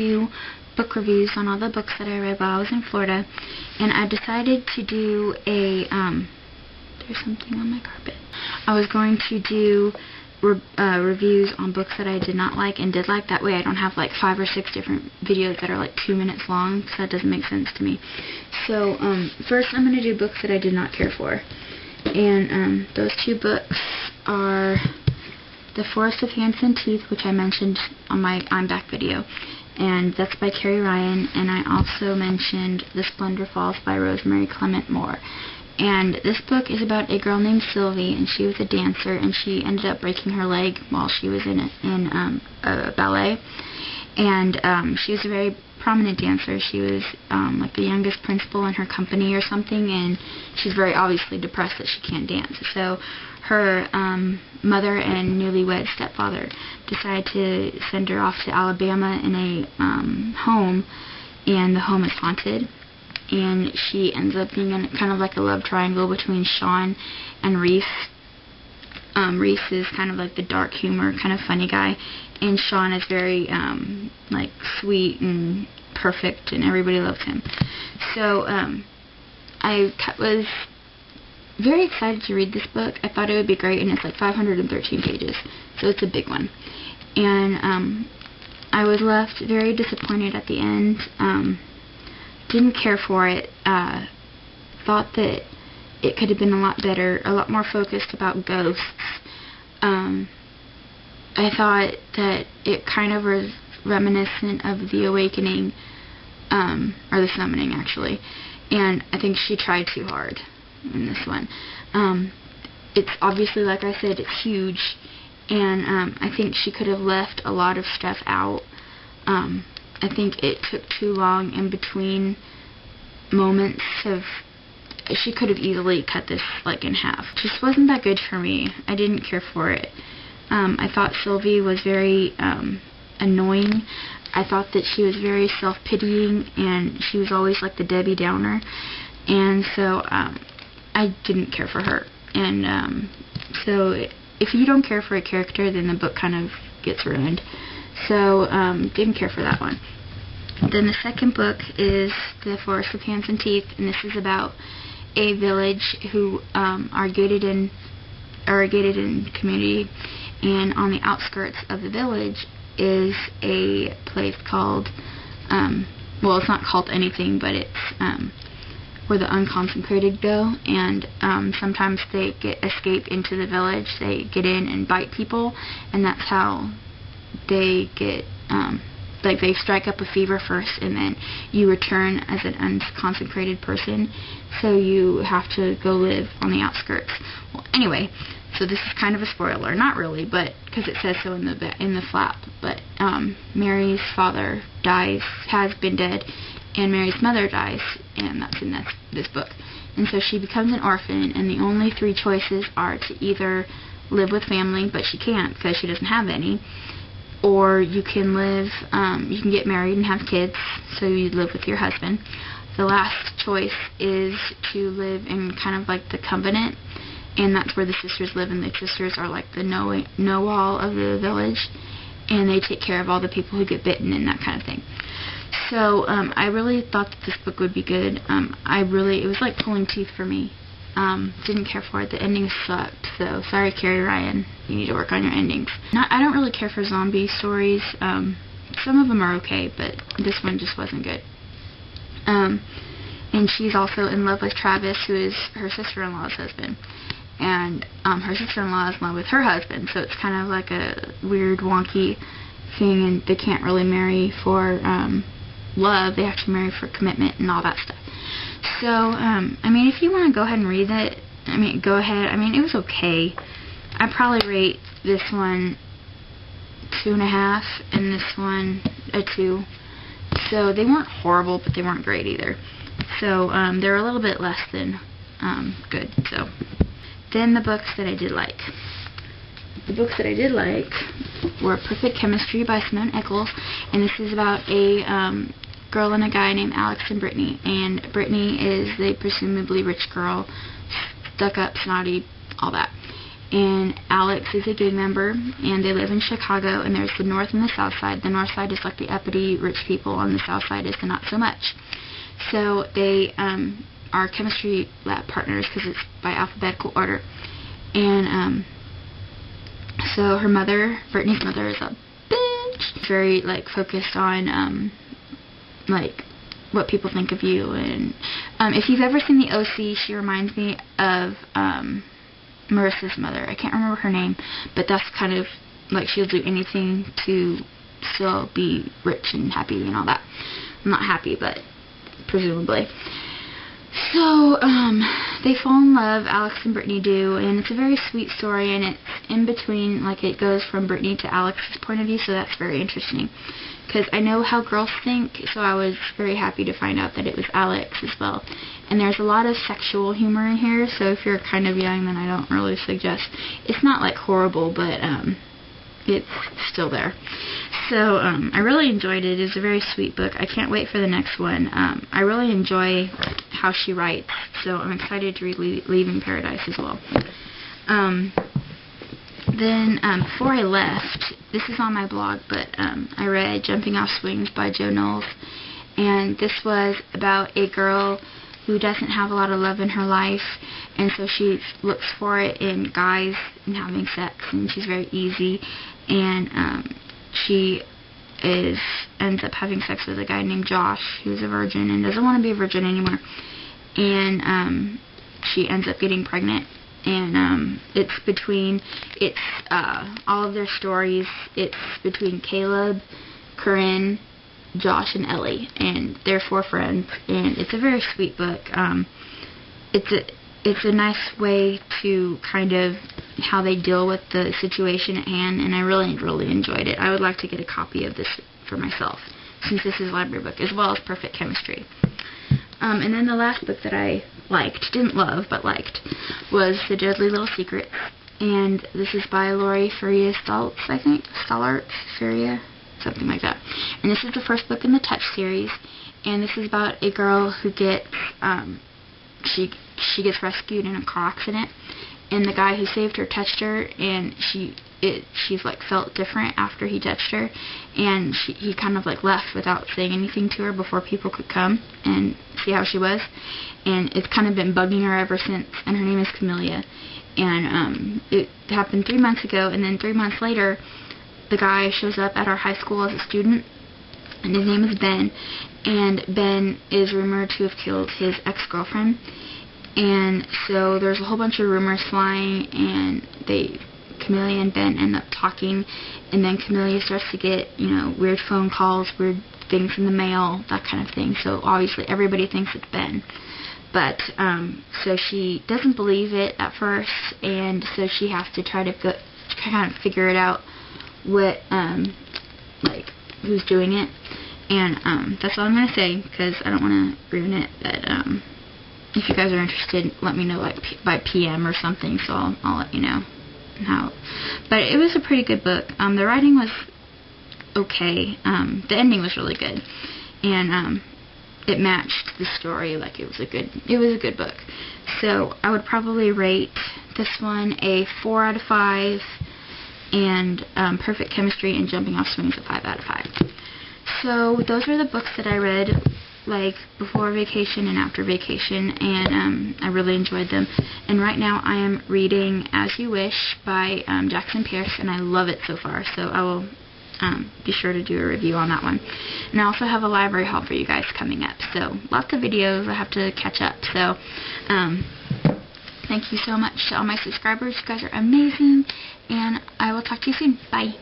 do book reviews on all the books that I read while I was in Florida, and I decided to do a, there's something on my carpet. I was going to do reviews on books that I did not like and did like. That way I don't have like 5 or 6 different videos that are like 2 minutes long, because that doesn't make sense to me. So first I'm going to do books that I did not care for. And those 2 books are The Forest of Hands and Teeth, which I mentioned on my I'm Back video, and that's by Carrie Ryan, and I also mentioned The Splendor Falls by Rosemary Clement-Moore. And this book is about a girl named Sylvie, and she was a dancer, and she ended up breaking her leg while she was in a ballet. And she was a very prominent dancer. She was like the youngest principal in her company or something, and she's very obviously depressed that she can't dance. So her mother and newlywed stepfather decide to send her off to Alabama in a home, and the home is haunted. And she ends up being in kind of like a love triangle between Sean and Reese. Reese is kind of like the dark humor, kind of funny guy, and Sean is very like sweet and perfect, and everybody loves him. So I was very excited to read this book. I thought it would be great, and it's like 513 pages, so it's a big one. And I was left very disappointed at the end. Didn't care for it. Thought that it could have been a lot better, a lot more focused about ghosts. I thought that it kind of was reminiscent of The Awakening, or The Summoning actually, and I think she tried too hard in this one. It's obviously, like I said, it's huge, and I think she could have left a lot of stuff out. I think it took too long in between moments of, she could have easily cut this like in half. Just wasn't that good for me. I didn't care for it. I thought Sylvie was very annoying. I thought that she was very self-pitying, and she was always like the Debbie Downer, and so I didn't care for her. And so if you don't care for a character, then the book kind of gets ruined. So didn't care for that one. Then the second book is The Forest of Hands and Teeth, and this is about a village who are gated in community, and on the outskirts of the village is a place called, well, it's not called anything, but it's where the unconsecrated go, and sometimes they escape into the village. They get in and bite people, and that's how they get, like, they strike up a fever first, and then you return as an unconsecrated person, so you have to go live on the outskirts. Well, anyway, so this is kind of a spoiler, not really, but because it says so in the flap, but Mary's father dies, has been dead, and Mary's mother dies, and that's in this book. And so she becomes an orphan, and the only 3 choices are to either live with family, but she can't because she doesn't have any, or you can live, you can get married and have kids, so you live with your husband. The last choice is to live in kind of like the covenant, and that's where the sisters live, and the sisters are like the know-all of the village, and they take care of all the people who get bitten and that kind of thing. So I really thought that this book would be good. It was like pulling teeth for me. Didn't care for it. The ending sucked, so sorry, Carrie Ryan, you need to work on your endings. I don't really care for zombie stories. Some of them are okay, but this one just wasn't good. And she's also in love with Travis, who is her sister-in-law's husband. And her sister-in-law is in love with her husband, so it's kind of like a weird, wonky thing, and they can't really marry for love. They have to marry for commitment and all that stuff. So, I mean, if you want to go ahead and read it, I mean, go ahead. I mean, it was okay. I'd probably rate this one 2.5 and this one a 2. So they weren't horrible, but they weren't great either. So they're a little bit less than good. So then the books that I did like. The books that I did like were Perfect Chemistry by Simone Eccles, and this is about a girl and a guy named Alex and Brittany. And Brittany is the presumably rich girl, stuck up, snotty, all that. and Alex is a gang member, and they live in Chicago, and there's the north and the south side. The north side is like the uppity, rich people, and the south side is the not so much. So they are chemistry lab partners because it's by alphabetical order. And so her mother, Brittany's mother, is a bitch. Very like focused on like what people think of you. And if you've ever seen the OC, she reminds me of Marissa's mother. I can't remember her name, but that's kind of like she'll do anything to still be rich and happy and all that. I'm not happy, but presumably. So they fall in love, Alex and Brittany do, and it's a very sweet story, and it's in between, like it goes from Brittany to Alex's point of view, so that's very interesting. Because I know how girls think, so I was very happy to find out that it was Alex as well. And there's a lot of sexual humor in here, so if you're kind of young, then I don't really suggest. It's not like horrible, but it's still there. So I really enjoyed it. It's a very sweet book. I can't wait for the next one. I really enjoy how she writes, so I'm excited to read Leaving Paradise as well. Then, before I left, this is on my blog, but I read Jumping Off Swings by Jo Knowles, and this was about a girl who doesn't have a lot of love in her life, and so she looks for it in guys and having sex, and she's very easy, and she ends up having sex with a guy named Josh, who's a virgin and doesn't want to be a virgin anymore, and she ends up getting pregnant. And it's all of their stories. It's between Caleb, Corinne, Josh, and Ellie, and they're 4 friends, and it's a very sweet book. It's a nice way to kind of how they deal with the situation at hand, and I really, really enjoyed it. I would like to get a copy of this for myself, since this is a library book, as well as Perfect Chemistry. And then the last book that I liked, didn't love, but liked, was The Deadly Little Secret. And this is by Lori Furia Stoltz, I think. Stollarts, Furia, something like that. And this is the first book in the Touch series. And this is about a girl who gets, she gets rescued in a car accident. And the guy who saved her touched her, and she's like felt different after he touched her, and he kind of like left without saying anything to her before people could come and see how she was, and it's kind of been bugging her ever since. And her name is Camellia, and it happened 3 months ago, and then 3 months later the guy shows up at our high school as a student, and his name is Ben, and Ben is rumored to have killed his ex-girlfriend. And so there's a whole bunch of rumors flying, and Camellia and Ben end up talking, and then Camellia starts to get, weird phone calls, weird things in the mail, that kind of thing. So obviously everybody thinks it's Ben. But, so she doesn't believe it at first, and so she has to try to kind of figure it out what, who's doing it. And, that's all I'm going to say, because I don't want to ruin it, but, if you guys are interested, let me know, like, by PM or something, so I'll let you know how. But it was a pretty good book. The writing was okay. The ending was really good, and it matched the story. Like, it was a good book. So I would probably rate this one a 4 out of 5, and Perfect Chemistry and Jumping Off Swings a 5 out of 5. So those are the books that I read, like, before vacation and after vacation, and I really enjoyed them. And right now I am reading As You Wish by Jackson Pierce, and I love it so far, so I will be sure to do a review on that one. And I also have a library haul for you guys coming up, so lots of videos I have to catch up. So thank you so much to all my subscribers. You guys are amazing, and I will talk to you soon. Bye.